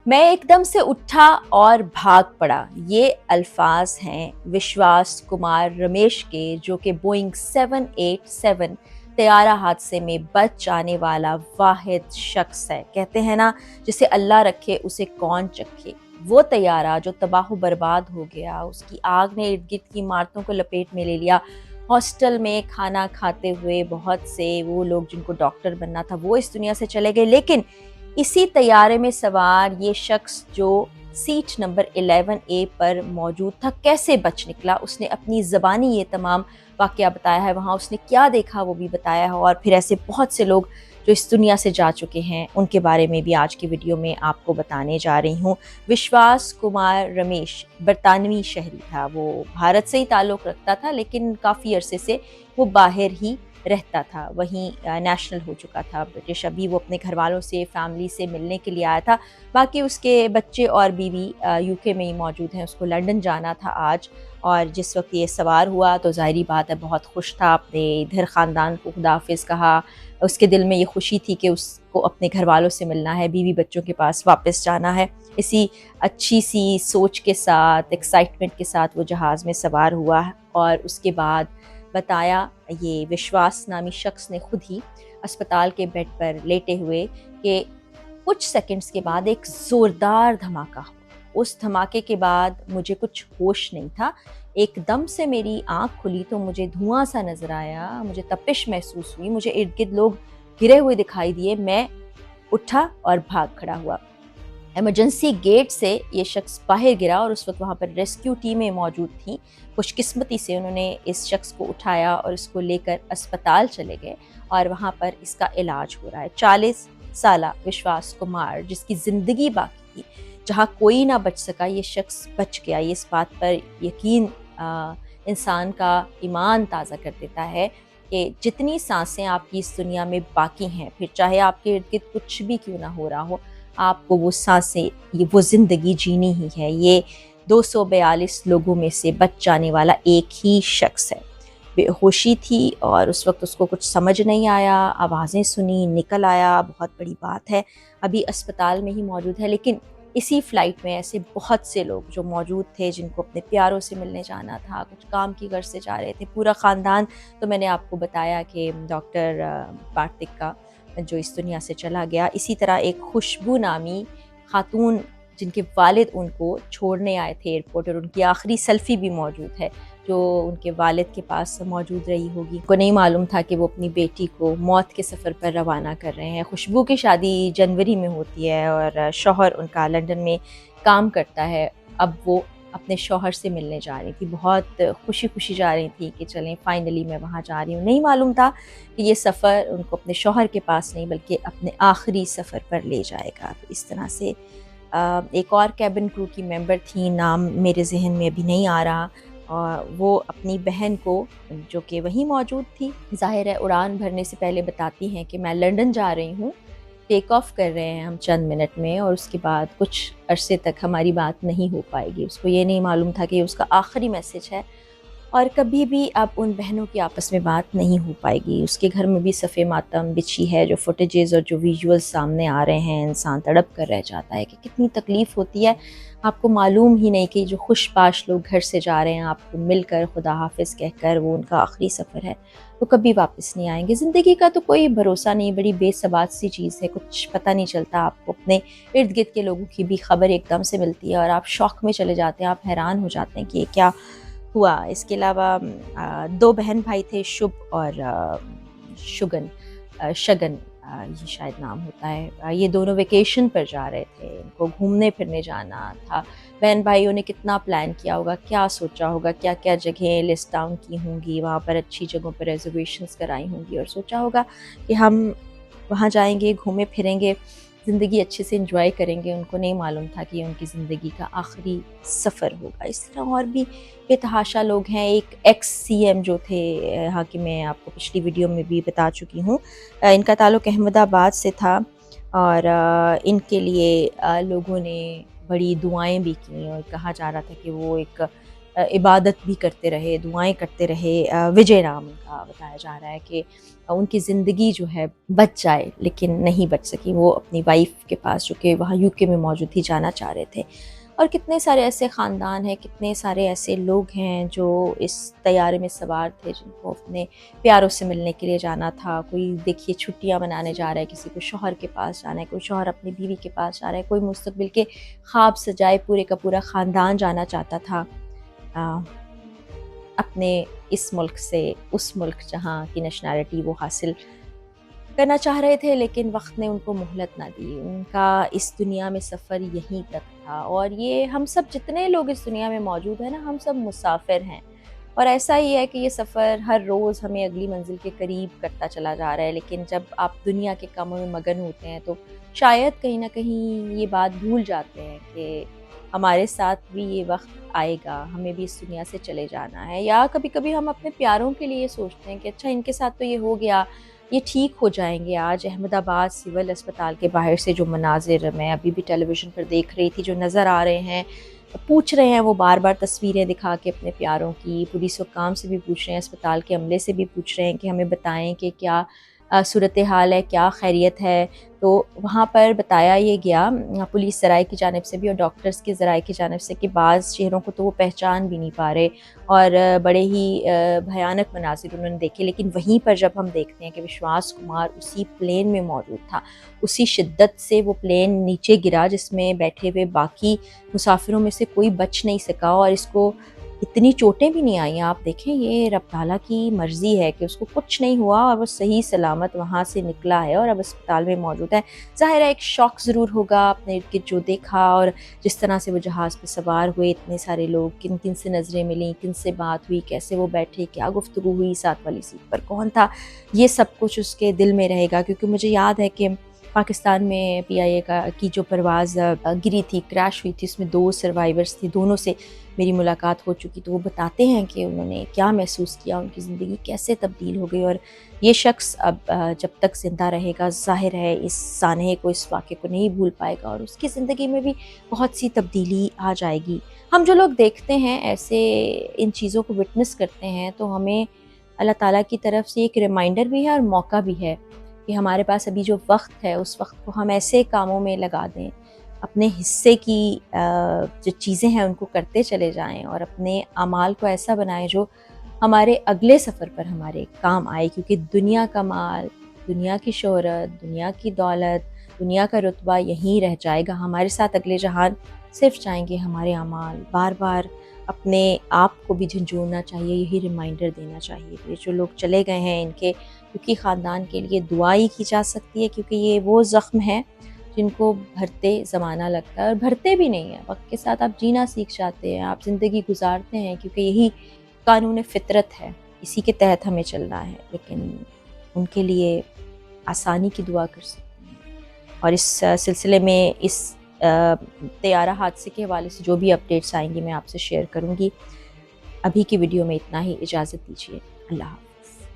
मैं एकदम से उठा और भाग पड़ा। ये अल्फाज हैं विश्वास कुमार रमेश के, जो कि बोइंग 787 तैयारा हादसे में बच जाने वाला वाहिद शख्स है। कहते हैं ना, जिसे अल्लाह रखे उसे कौन चखे। वो तैयारा जो तबाह बर्बाद हो गया, उसकी आग ने इर्द गिर्द की इमारतों को लपेट में ले लिया। हॉस्टल में खाना खाते हुए बहुत से वो लोग जिनको डॉक्टर बनना था वो इस दुनिया से चले गए, लेकिन इसी तैयारे में सवार ये शख्स जो सीट नंबर 11A पर मौजूद था, कैसे बच निकला। उसने अपनी ज़बानी ये तमाम वाक़या बताया है, वहाँ उसने क्या देखा वो भी बताया है। और फिर ऐसे बहुत से लोग जो इस दुनिया से जा चुके हैं उनके बारे में भी आज की वीडियो में आपको बताने जा रही हूँ। विश्वास कुमार रमेश बरतानवी शहरी था। वो भारत से ही ताल्लुक़ रखता था, लेकिन काफ़ी अरसे से वो बाहर ही रहता था। वहीं नेशनल हो चुका था ब्रिटिश। अभी वो अपने घर वालों से, फैमिली से मिलने के लिए आया था। बाकी उसके बच्चे और बीवी यूके में ही मौजूद हैं। उसको लंदन जाना था आज, और जिस वक्त ये सवार हुआ तो ज़ाहिरी बात है बहुत खुश था। अपने इधर ख़ानदान को खुदाफिज़ कहा। उसके दिल में ये खुशी थी कि उसको अपने घर वालों से मिलना है, बीवी बच्चों के पास वापस जाना है। इसी अच्छी सी सोच के साथ, एक्साइटमेंट के साथ वो जहाज़ में सवार हुआ है। और उसके बाद बताया ये विश्वास नामी शख्स ने खुद ही अस्पताल के बेड पर लेटे हुए कि कुछ सेकंड्स के बाद एक ज़ोरदार धमाका हुआ। उस धमाके के बाद मुझे कुछ होश नहीं था। एकदम से मेरी आँख खुली तो मुझे धुआं सा नज़र आया, मुझे तपिश महसूस हुई, मुझे इर्द गिर्द लोग गिरे हुए दिखाई दिए। मैं उठा और भाग खड़ा हुआ। इमरजेंसी गेट से ये शख्स बाहर गिरा और उस वक्त वहाँ पर रेस्क्यू टीमें मौजूद थीं। खुशकिस्मती से उन्होंने इस शख्स को उठाया और इसको लेकर अस्पताल चले गए, और वहाँ पर इसका इलाज हो रहा है। 40 साला विश्वास कुमार, जिसकी ज़िंदगी बाकी थी, जहाँ कोई ना बच सका, ये शख्स बच गया। ये इस बात पर यकीन इंसान का ईमान ताज़ा कर देता है कि जितनी सांसें आपकी इस दुनिया में बाकी हैं, फिर चाहे आपके इर्द गिर्द कुछ भी क्यों ना हो रहा हो, आपको वो सांसें, ये वो ज़िंदगी जीनी ही है। ये 242 लोगों में से बच जाने वाला एक ही शख्स है। बेहोशी थी और उस वक्त उसको कुछ समझ नहीं आया। आवाज़ें सुनी, निकल आया, बहुत बड़ी बात है। अभी अस्पताल में ही मौजूद है। लेकिन इसी फ़्लाइट में ऐसे बहुत से लोग जो मौजूद थे, जिनको अपने प्यारों से मिलने जाना था, कुछ काम की गर्ज से जा रहे थे। पूरा ख़ानदान, तो मैंने आपको बताया कि डॉक्टर कार्तिक का जो इस दुनिया से चला गया। इसी तरह एक खुशबू नामी खातून, जिनके वालिद उनको छोड़ने आए थे एयरपोर्ट, और उनकी आखिरी सेल्फ़ी भी मौजूद है जो उनके वालिद के पास मौजूद रही होगी। उनको नहीं मालूम था कि वो अपनी बेटी को मौत के सफ़र पर रवाना कर रहे हैं। खुशबू की शादी जनवरी में होती है और शौहर उनका लंदन में काम करता है। अब वो अपने शौहर से मिलने जा रही थी, बहुत खुशी खुशी जा रही थी कि चलें फाइनली मैं वहाँ जा रही हूँ। नहीं मालूम था कि ये सफ़र उनको अपने शौहर के पास नहीं बल्कि अपने आखिरी सफ़र पर ले जाएगा। तो इस तरह से एक और कैबिन क्रू की मेंबर थी, नाम मेरे जहन में अभी नहीं आ रहा, और वो अपनी बहन को, जो कि वहीं मौजूद थी, ज़ाहिर है उड़ान भरने से पहले बताती हैं कि मैं लंदन जा रही हूँ, टेक ऑफ कर रहे हैं हम चंद मिनट में, और उसके बाद कुछ अरसे तक हमारी बात नहीं हो पाएगी। उसको ये नहीं मालूम था कि ये उसका आखिरी मैसेज है, और कभी भी अब उन बहनों की आपस में बात नहीं हो पाएगी। उसके घर में भी सफ़े मातम बिछी है। जो फुटेजेस और जो विजुअल्स सामने आ रहे हैं, इंसान तड़प कर रह जाता है कि कितनी तकलीफ़ होती है। आपको मालूम ही नहीं कि जो खुशबाश लोग घर से जा रहे हैं आपको मिलकर, खुदा हाफिज़ कहकर, वो उनका आखिरी सफ़र है, तो कभी वापस नहीं आएंगे। ज़िंदगी का तो कोई भरोसा नहीं, बड़ी बेसबात सी चीज़ है, कुछ पता नहीं चलता। आपको अपने इर्द गिर्द के लोगों की भी खबर एकदम से मिलती है और आप शौक में चले जाते हैं, आप हैरान हो जाते हैं कि ये क्या हुआ। इसके अलावा 2 बहन भाई थे, शुभ और शगन, ये शायद नाम होता है। ये दोनों वेकेशन पर जा रहे थे, इनको घूमने फिरने जाना था। बहन भाइयों ने कितना प्लान किया होगा, क्या सोचा होगा, क्या क्या जगहें लिस्ट डाउन की होंगी, वहाँ पर अच्छी जगहों पर रिजर्वेशंस कराई होंगी, और सोचा होगा कि हम वहाँ जाएंगे, घूमे फिरेंगे, ज़िंदगी अच्छे से एंजॉय करेंगे। उनको नहीं मालूम था कि उनकी ज़िंदगी का आखिरी सफ़र होगा। इस तरह और भी बेतहाशा लोग हैं। एक एक्स सीएम जो थे यहाँ की, मैं आपको पिछली वीडियो में भी बता चुकी हूँ, इनका ताल्लुक़ अहमदाबाद से था, और इनके लिए लोगों ने बड़ी दुआएं भी की, और कहा जा रहा था कि वो एक عبادت بھی کرتے رہے، دعائیں کرتے رہے۔ وجے نام ان کا بتایا جا رہا ہے کہ ان کی زندگی جو ہے بچ جائے، لیکن نہیں بچ سکی۔ وہ اپنی وائف کے پاس جو کہ وہاں UK میں موجود تھی جانا چاہ رہے تھے۔ اور کتنے سارے ایسے خاندان ہیں، کتنے سارے ایسے لوگ ہیں جو اس طیارے میں سوار تھے، جن کو اپنے پیاروں سے ملنے کے لیے جانا تھا۔ کوئی دیکھیے چھٹیاں منانے جا رہا ہے، کسی کو شوہر کے پاس جانا ہے، کوئی شوہر اپنی بیوی کے پاس جا رہا ہے، کوئی مستقبل کے خواب سجائے پورے کا پورا خاندان جانا چاہتا تھا اپنے اس ملک سے اس ملک جہاں کی نیشنلٹی وہ حاصل کرنا چاہ رہے تھے، لیکن وقت نے ان کو مہلت نہ دی۔ ان کا اس دنیا میں سفر یہیں تک تھا، اور یہ ہم سب جتنے لوگ اس دنیا میں موجود ہیں نا، ہم سب مسافر ہیں، اور ایسا ہی ہے کہ یہ سفر ہر روز ہمیں اگلی منزل کے قریب کرتا چلا جا رہا ہے۔ لیکن جب آپ دنیا کے کاموں میں مگن ہوتے ہیں تو شاید کہیں نہ کہیں یہ بات بھول جاتے ہیں کہ ہمارے ساتھ بھی یہ وقت آئے گا، ہمیں بھی اس دنیا سے چلے جانا ہے۔ یا کبھی کبھی ہم اپنے پیاروں کے لیے سوچتے ہیں کہ اچھا ان کے ساتھ تو یہ ہو گیا، یہ ٹھیک ہو جائیں گے۔ آج احمد آباد سول اسپتال کے باہر سے جو مناظر میں ابھی بھی ٹیلی ویژن پر دیکھ رہی تھی، جو نظر آ رہے ہیں، پوچھ رہے ہیں وہ بار بار تصویریں دکھا کے اپنے پیاروں کی، پولیس حکام سے بھی پوچھ رہے ہیں، اسپتال کے عملے سے بھی پوچھ رہے ہیں کہ ہمیں بتائیں کہ کیا صورتحال ہے، کیا خیریت ہے۔ تو وہاں پر بتایا یہ گیا پولیس ذرائع کی جانب سے بھی اور ڈاکٹرز کے ذرائع کی جانب سے کہ بعض چہروں کو تو وہ پہچان بھی نہیں پا رہے، اور بڑے ہی بھیانک مناظر انہوں نے دیکھے۔ لیکن وہیں پر جب ہم دیکھتے ہیں کہ وشواس کمار اسی پلین میں موجود تھا، اسی شدت سے وہ پلین نیچے گرا جس میں بیٹھے ہوئے باقی مسافروں میں سے کوئی بچ نہیں سکا، اور اس کو اتنی چوٹیں بھی نہیں آئیں۔ آپ دیکھیں یہ رب تعالیٰ کی مرضی ہے کہ اس کو کچھ نہیں ہوا، اور وہ صحیح سلامت وہاں سے نکلا ہے اور اب اسپتال میں موجود ہے۔ ظاہر ہے ایک شوق ضرور ہوگا اپنے ارد گرد جو دیکھا، اور جس طرح سے وہ جہاز پہ سوار ہوئے، اتنے سارے لوگ، کن کن سے نظریں ملیں، کن سے بات ہوئی، کیسے وہ بیٹھے، کیا گفتگو ہوئی، ساتھ والی سیٹ پر کون تھا، یہ سب کچھ اس کے دل میں رہے گا۔ کیونکہ مجھے یاد ہے کہ پاکستان میں PIA کی جو پرواز گری تھی، کریش ہوئی تھی، اس میں 2 سروائیورز تھے، دونوں سے میری ملاقات ہو چکی، تو وہ بتاتے ہیں کہ انہوں نے کیا محسوس کیا، ان کی زندگی کیسے تبدیل ہو گئی۔ اور یہ شخص اب جب تک زندہ رہے گا، ظاہر ہے اس سانحے کو، اس واقعے کو نہیں بھول پائے گا، اور اس کی زندگی میں بھی بہت سی تبدیلی آ جائے گی۔ ہم جو لوگ دیکھتے ہیں ایسے ان چیزوں کو وٹنس کرتے ہیں، تو ہمیں اللہ تعالیٰ کی طرف سے ایک ریمائنڈر بھی ہے اور موقع بھی ہے کہ ہمارے پاس ابھی جو وقت ہے، اس وقت کو ہم ایسے کاموں میں لگا دیں، اپنے حصے کی جو چیزیں ہیں ان کو کرتے چلے جائیں، اور اپنے اعمال کو ایسا بنائیں جو ہمارے اگلے سفر پر ہمارے کام آئے۔ کیونکہ دنیا کا مال، دنیا کی شہرت، دنیا کی دولت، دنیا کا رتبہ یہیں رہ جائے گا، ہمارے ساتھ اگلے جہان صرف جائیں گے ہمارے اعمال۔ بار بار اپنے آپ کو بھی جھنجھوڑنا چاہیے، یہی ریمائنڈر دینا چاہیے کہ جو لوگ چلے گئے ہیں ان کے کیونکہ خاندان کے لیے دعا ہی کی جا سکتی ہے، کیونکہ یہ وہ زخم ہے جن کو بھرتے زمانہ لگتا ہے، اور بھرتے بھی نہیں ہیں، وقت کے ساتھ آپ جینا سیکھ جاتے ہیں، آپ زندگی گزارتے ہیں، کیونکہ یہی قانون فطرت ہے، اسی کے تحت ہمیں چلنا ہے۔ لیکن ان کے لیے آسانی کی دعا کر سکتے ہیں۔ اور اس سلسلے میں اس طیارہ حادثے کے حوالے سے جو بھی اپڈیٹس آئیں گی میں آپ سے شیئر کروں گی۔ ابھی کی ویڈیو میں اتنا ہی، اجازت دیجیے، اللہ حافظ۔